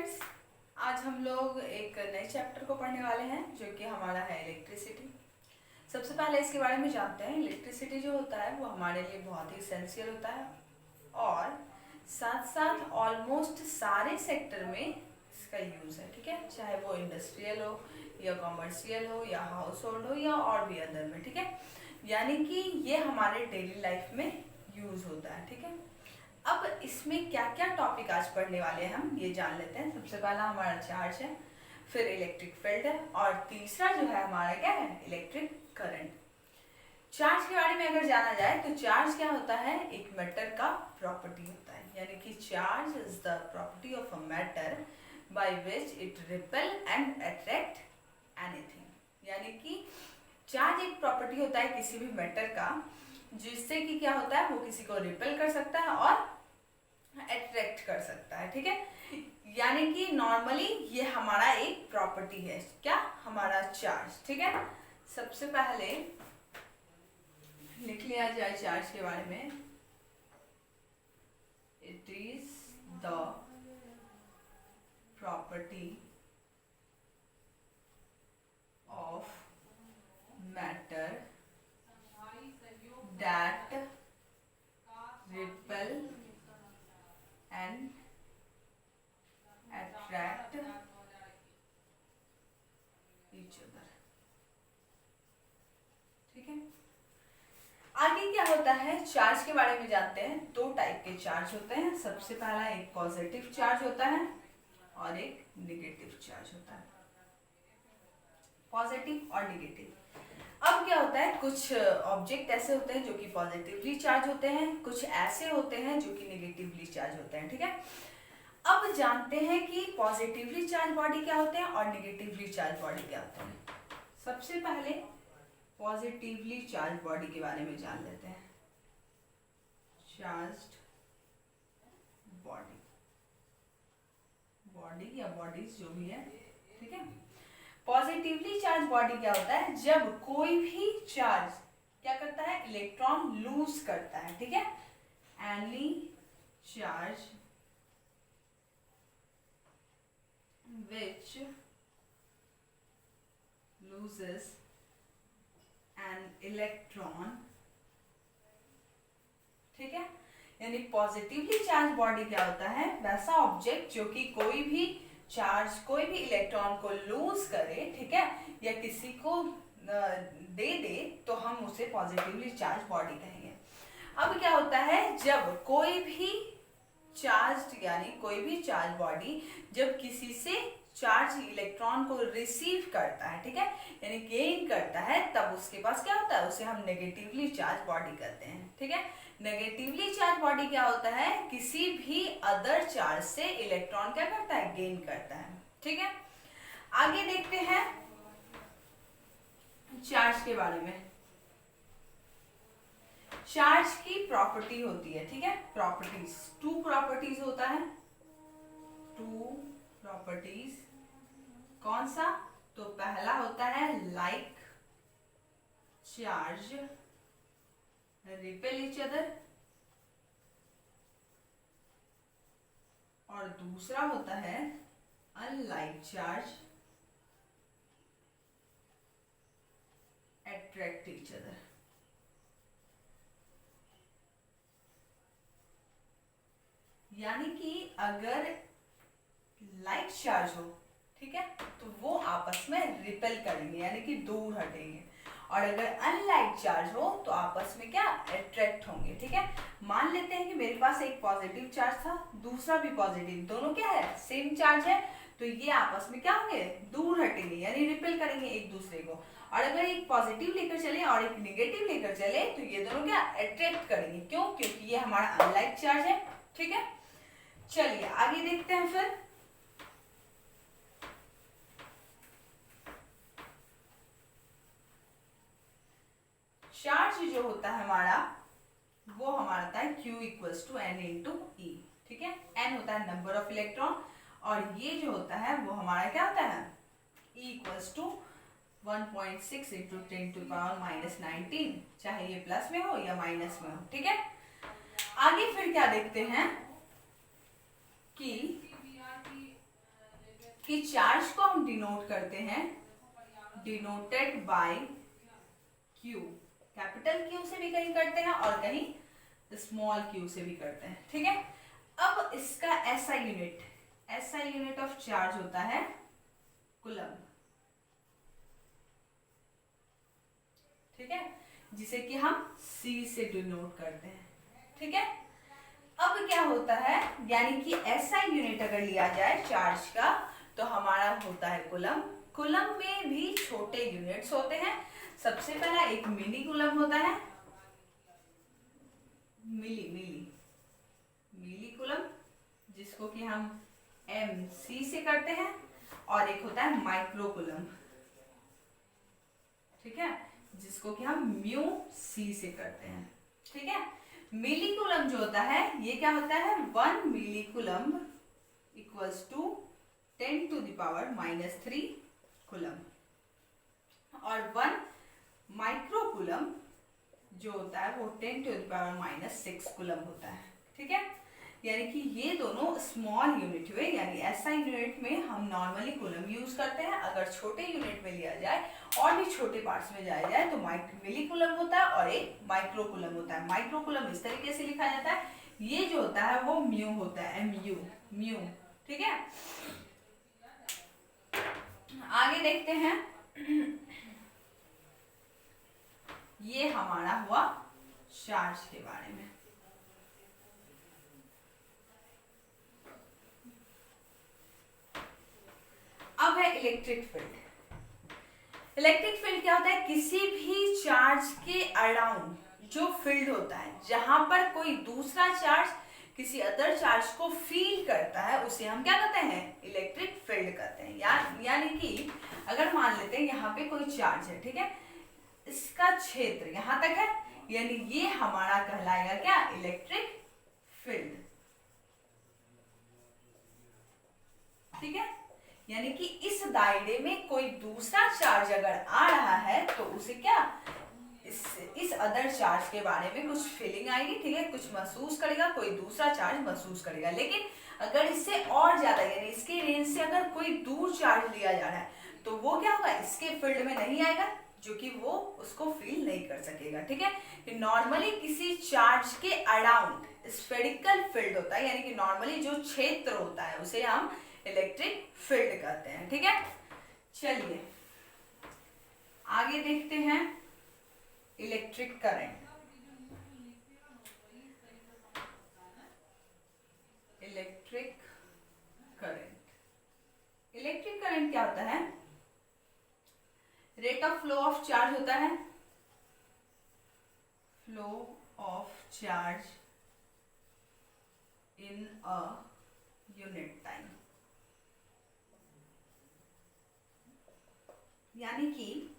Friends, आज हम लोग एक नए चैप्टर को पढ़ने वाले हैं जो कि हमारा है इलेक्ट्रिसिटी। सबसे पहले इसके बारे में जानते हैं। इलेक्ट्रिसिटी जो होता है वो हमारे लिए बहुत ही एसेंशियल होता है और साथ साथ ऑलमोस्ट सारे सेक्टर में इसका यूज़ है। ठीक है, चाहे वो इंडस्ट्रियल हो या कॉमर्शियल हो या हाउस होल्ड हो या और भी अदर में। ठीक है, यानी कि ये हमारे डेली लाइफ में यूज़ होता है। ठीक है, अब इसमें क्या क्या टॉपिक आज पढ़ने वाले हैं हम ये जान लेते हैं। सबसे पहला हमारा चार्ज है, फिर इलेक्ट्रिक फील्ड है और तीसरा जो है हमारा क्या है, इलेक्ट्रिक करंट। चार्ज के बारे में अगर जाना जाए तो चार्ज क्या होता है, एक मैटर का प्रॉपर्टी होता है। यानी कि charge is the property of a matter by which it repel and attract anything. यानी कि चार्ज एक प्रॉपर्टी होता है किसी भी मैटर का जिससे कि क्या होता है, वो किसी को रिपेल कर सकता है और अट्रैक्ट कर सकता है। ठीक है, यानी कि नॉर्मली ये हमारा एक प्रॉपर्टी है, क्या, हमारा चार्ज। ठीक है, सबसे पहले लिख लिया जाए चार्ज के बारे में। It is the property of matter that repel and attract each other। ठीक है, आगे क्या होता है, चार्ज के बारे में जानते हैं। दो टाइप के चार्ज होते हैं। सबसे पहला एक पॉजिटिव चार्ज होता है और एक नेगेटिव चार्ज होता है, पॉजिटिव और नेगेटिव। अब क्या होता है, कुछ ऑब्जेक्ट ऐसे होते हैं जो कि पॉजिटिवली चार्ज होते हैं, कुछ ऐसे होते हैं जो कि नेगेटिवली चार्ज होते हैं। ठीक है, अब जानते हैं कि पॉजिटिवली चार्ज बॉडी क्या होते हैं और नेगेटिवली चार्ज बॉडी क्या होते हैं। सबसे पहले पॉजिटिवली चार्ज बॉडी के बारे में जान लेते हैं। चार्ज्ड बॉडी, बॉडी या बॉडीज जो भी है। ठीक है, पॉजिटिवली चार्ज बॉडी क्या होता है, जब कोई भी चार्ज क्या करता है, इलेक्ट्रॉन लूज करता है। ठीक है, any charge which loses an electron। ठीक है, यानी पॉजिटिवली चार्ज बॉडी क्या होता है, वैसा ऑब्जेक्ट जो कि कोई भी चार्ज, कोई भी इलेक्ट्रॉन को लूज करे, ठीक है, या किसी को दे दे, तो हम उसे पॉजिटिवली चार्ज बॉडी कहेंगे। अब क्या होता है, जब कोई भी चार्ज यानी कोई भी चार्ज बॉडी जब किसी से चार्ज इलेक्ट्रॉन को रिसीव करता है, ठीक है, यानी गेन करता है, तब उसके पास क्या होता है, उसे हम नेगेटिवली चार्ज बॉडी कहते हैं। ठीक है, नेगेटिवली चार्ज बॉडी क्या होता है, किसी भी अदर चार्ज से इलेक्ट्रॉन क्या करता है, गेन करता है। ठीक है, आगे देखते हैं चार्ज के बारे में। चार्ज की प्रॉपर्टी होती है, ठीक है, प्रॉपर्टीज, टू प्रॉपर्टीज होता है, टू प्रॉपर्टीज। कौन सा, तो पहला होता है like charge repel each other और दूसरा होता है unlike charge attract each other. यानी कि अगर लाइक चार्ज हो, ठीक है, तो वो आपस में रिपेल करेंगे यानी कि दूर हटेंगे, और अगर अनलाइक चार्ज हो तो आपस में क्या, अट्रैक्ट होंगे। ठीक है, मान लेते हैं कि मेरे पास एक पॉजिटिव चार्ज था, दूसरा भी पॉजिटिव, दोनों क्या है, सेम चार्ज है, तो ये आपस में क्या होंगे, दूर हटेंगे यानी रिपेल करेंगे एक दूसरे को। और अगर एक पॉजिटिव लेकर चले और एक नेगेटिव लेकर चले तो ये दोनों क्या, अट्रैक्ट करेंगे। क्यों, क्योंकि ये हमारा अनलाइक चार्ज है। ठीक है, चलिए आगे देखते हैं। फिर चार्ज जो होता है हमारा, वो हमारा होता है Q equals to N into E. ठीक है, एन होता है नंबर ऑफ इलेक्ट्रॉन और ये जो होता है वो हमारा क्या होता है, E equals to 1.6 into 10 to power minus 19, चाहे ये प्लस में हो या माइनस में हो। ठीक है, आगे फिर क्या देखते हैं कि कि चार्ज को हम डिनोट करते हैं, denoted by Q. Capital Q से भी कहीं करते हैं और कहीं स्मॉल क्यू से भी करते हैं, ठीक है। अब इसका एसआई यूनिट ऑफ चार्ज होता है कूलम, ठीक है, जिसे कि हम C से डिनोट करते हैं, ठीक है। अब क्या होता है, यानी कि एसआई यूनिट अगर लिया जाए चार्ज का तो हमारा होता है कूलम। कूलम में भी छोटे यूनिट्स होते हैं। सबसे पहला एक मिली कूलम होता है, मिली कूलम, जिसको कि हम MC से करते हैं, और एक होता है माइक्रो कूलम, ठीक है, जिसको कि हम म्यू C से करते हैं, ठीक है। मिली कूलम जो होता है ये क्या होता है, 1 मिली कूलम इक्वल्स टू 10⁻³ कूलम, और 1 माइक्रो कूलम जो होता है वो 10⁻⁻6 कूलम होता है, ठीक है। यानी कि ये दोनों स्मॉल यूनिट हुए, यानी एसआई यूनिट में हम नॉर्मली कूलम यूज करते हैं। अगर छोटे यूनिट में लिया जाए और भी छोटे पार्ट्स में जाया जाए तो मिली कूलम होता है और एक माइक्रो कूलम होता है। माइक्रो कूलम इस तरीके से लिखा जाता है, ये जो होता है वो म्यू होता है, म्यू, ठीक है। आगे देखते हैं, ये हमारा हुआ चार्ज के बारे में। अब है इलेक्ट्रिक फील्ड। इलेक्ट्रिक फील्ड क्या होता है, किसी भी चार्ज के अराउंड जो फील्ड होता है, जहां पर कोई दूसरा चार्ज किसी अदर चार्ज को फील करता है, उसे हम क्या कहते हैं, इलेक्ट्रिक फील्ड कहते हैं। यानी कि अगर मान लेते हैं यहाँ पे कोई चार्ज है, ठीक है, इसका क्षेत्र यहां तक है, यानी ये हमारा कहलाएगा क्या, इलेक्ट्रिक फील्ड, ठीक है। यानी कि इस दायरे में कोई दूसरा चार्ज अगर आ रहा है तो उसे क्या, इस अदर चार्ज के बारे में कुछ फीलिंग आएगी, ठीक है, कुछ महसूस करेगा, कोई दूसरा चार्ज महसूस करेगा। लेकिन अगर इससे और ज्यादा, यानी इसके रेंज से अगर कोई दूर चार्ज लिया जा रहा है तो वो क्या होगा, इसके फील्ड में नहीं आएगा, जो कि वो उसको फील नहीं कर सकेगा, ठीक है। नॉर्मली किसी चार्ज के अराउंड स्फेरिकल फील्ड होता है, यानी कि नॉर्मली जो क्षेत्र होता है उसे हम इलेक्ट्रिक फील्ड कहते हैं, ठीक है। चलिए आगे देखते हैं, इलेक्ट्रिक करंट। इलेक्ट्रिक करंट क्या होता है, rate of flow of charge होता है, flow of charge in a unit time. यानी कि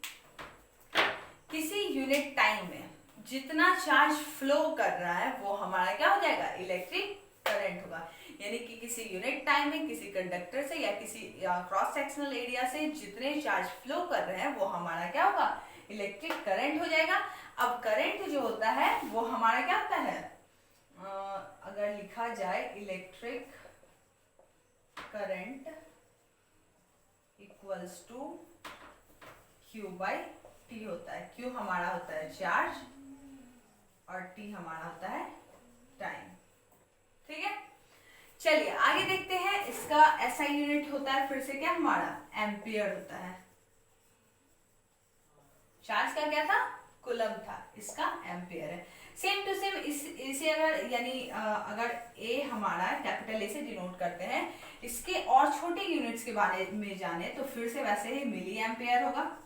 किसी यूनिट टाइम में जितना चार्ज फ्लो कर रहा है वो हमारा क्या हो जाएगा, इलेक्ट्रिक करंट होगा। यानी कि किसी यूनिट टाइम में किसी कंडक्टर से या किसी क्रॉस सेक्शनल एरिया से जितने चार्ज फ्लो कर रहे हैं वो हमारा क्या होगा, इलेक्ट्रिक करंट हो जाएगा। अब करंट जो होता है वो हमारा क्या होता है, अगर लिखा जाए electric current equals to Q/T होता है। Q हमारा होता है चार्ज और T हमारा होता है टाइम, ठीक है। चलिए आगे देखते हैं, इसका एसआई यूनिट होता है फिर से क्या, हमारा एम्पियर होता है। चार्ज का क्या था, कूलम था, इसका एम्पियर है। सेम टू सेम इसे अगर यानी अगर A हमारा कैपिटल A से डिनोट करते हैं, इसके और छोटे यूनिट्स के बारे में जाने तो फिर से वैसे ही मिली एम्पियर होगा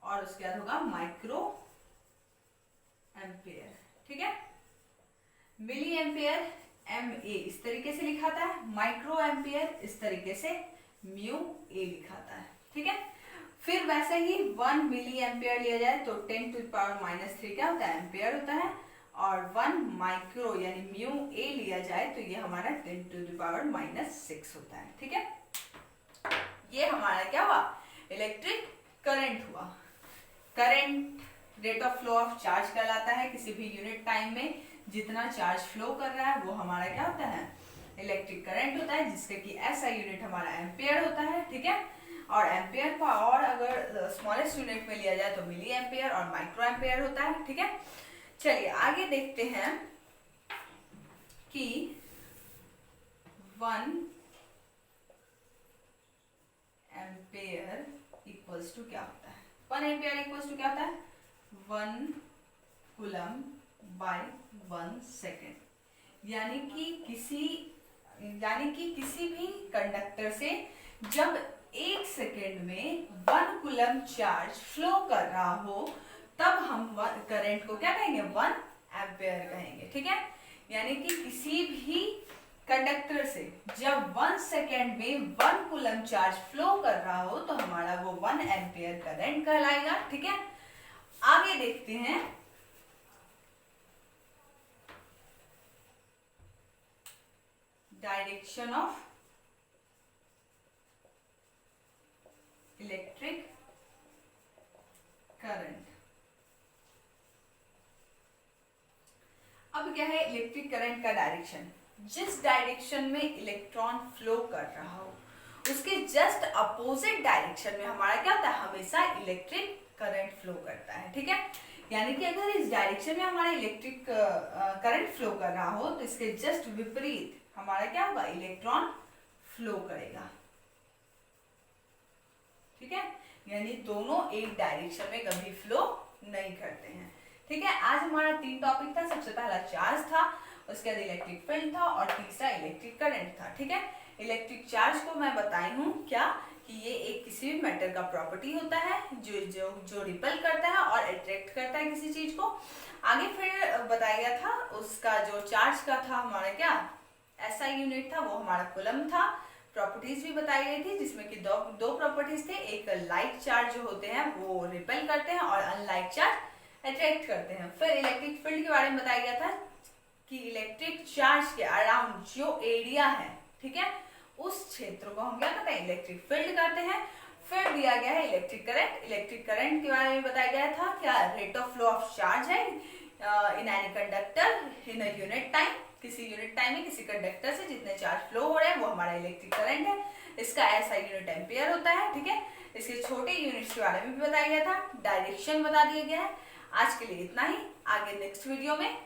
और उसके बाद होगा माइक्रो एम्पियर, ठीक है। मिली एम्पियर MA इस तरीके से लिखाता है, माइक्रो एम्पियर इस तरीके से म्यू A लिखाता है, ठीक है। फिर वैसे ही 1 मिली एम्पियर लिया जाए तो 10⁻³ क्या होता है, एम्पियर होता है, और 1 माइक्रो यानी म्यू A लिया जाए तो ये हमारा 10⁻⁻6 होता है, ठीक है। ये हमारा क्या हुआ, इलेक्ट्रिक करंट हुआ। Current rate of flow of charge कहलाता है। किसी भी यूनिट टाइम में जितना चार्ज फ्लो कर रहा है वो हमारा क्या होता है, इलेक्ट्रिक करंट होता है, जिसके कि एसआई यूनिट हमारा एम्पियर होता है, ठीक है। और एम्पियर का और अगर स्मॉलेस्ट यूनिट में लिया जाए तो मिली एम्पियर और माइक्रो एम्पियर होता है, ठीक है। चलिए आगे देखते हैं कि 1 एम्पियर इक्वल्स टू क्या होता है। 1 एम्पियर इक्वल्स टू क्या होता है, 1 कूलम बाय 1 सेकेंड। यानी कि किसी भी कंडक्टर से जब 1 सेकेंड में 1 कूलम चार्ज फ्लो कर रहा हो तब हम करंट को क्या कहेंगे, 1 एम्पियर कहेंगे, ठीक है। यानी कि किसी भी कंडक्टर से जब 1 सेकेंड में 1 कूलम चार्ज फ्लो कर रहा हो तो हमारा वो 1 एम्पियर करंट कहलाएगा, ठीक है। आगे देखते हैं डायरेक्शन ऑफ इलेक्ट्रिक करंट। अब क्या है इलेक्ट्रिक करंट का डायरेक्शन, जिस डायरेक्शन में इलेक्ट्रॉन फ्लो कर रहा हो उसके जस्ट अपोजिट डायरेक्शन में हमारा क्या होता है, हमेशा इलेक्ट्रिक करंट फ्लो करता है, ठीक है। यानी कि अगर इस डायरेक्शन में हमारा इलेक्ट्रिक करंट फ्लो कर रहा हो तो इसके जस्ट विपरीत हमारा क्या होगा, इलेक्ट्रॉन फ्लो करेगा, ठीक है। यानी दोनों एक डायरेक्शन में कभी फ्लो नहीं करते हैं, ठीक है। आज हमारा 3 टॉपिक था। सबसे पहला चार्ज था, उसके बाद इलेक्ट्रिक फील्ड था और तीसरा इलेक्ट्रिक करंट था, ठीक है। इलेक्ट्रिक चार्ज को मैं बताई हूँ क्या कि ये एक किसी भी मैटर का प्रॉपर्टी होता है जो रिपल करता है और अट्रैक्ट करता है किसी चीज को। आगे फिर बताया गया था उसका जो चार्ज का था हमारा क्या एसआई यूनिट था, वो हमारा कूलम था। प्रॉपर्टीज भी बताई गई थी जिसमें कि दो प्रॉपर्टीज थे, एक लाइक चार्ज जो होते हैं वो रिपेल करते हैं और अनलाइक चार्ज अट्रैक्ट करते हैं। फिर इलेक्ट्रिक फील्ड के बारे में बताया गया था कि इलेक्ट्रिक चार्ज के अराउंड जो एरिया है, ठीक है, उस क्षेत्र को हम क्या कहते हैं, इलेक्ट्रिक फील्ड कहते हैं। फिर दिया गया है इलेक्ट्रिक करंट। इलेक्ट्रिक करंट के बारे में बताया गया था क्या rate of flow of charge है in any conductor in a unit time, किसी यूनिट टाइम में किसी कंडक्टर से जितने चार्ज फ्लो हो रहे हैं वो हमारा इलेक्ट्रिक करंट है। इसका एसआई यूनिट एम्पियर होता है, ठीक है। इसके छोटे यूनिट्स के बारे में भी बताया गया था, डायरेक्शन बता दिया गया है। आज के लिए इतना ही, आगे नेक्स्ट वीडियो में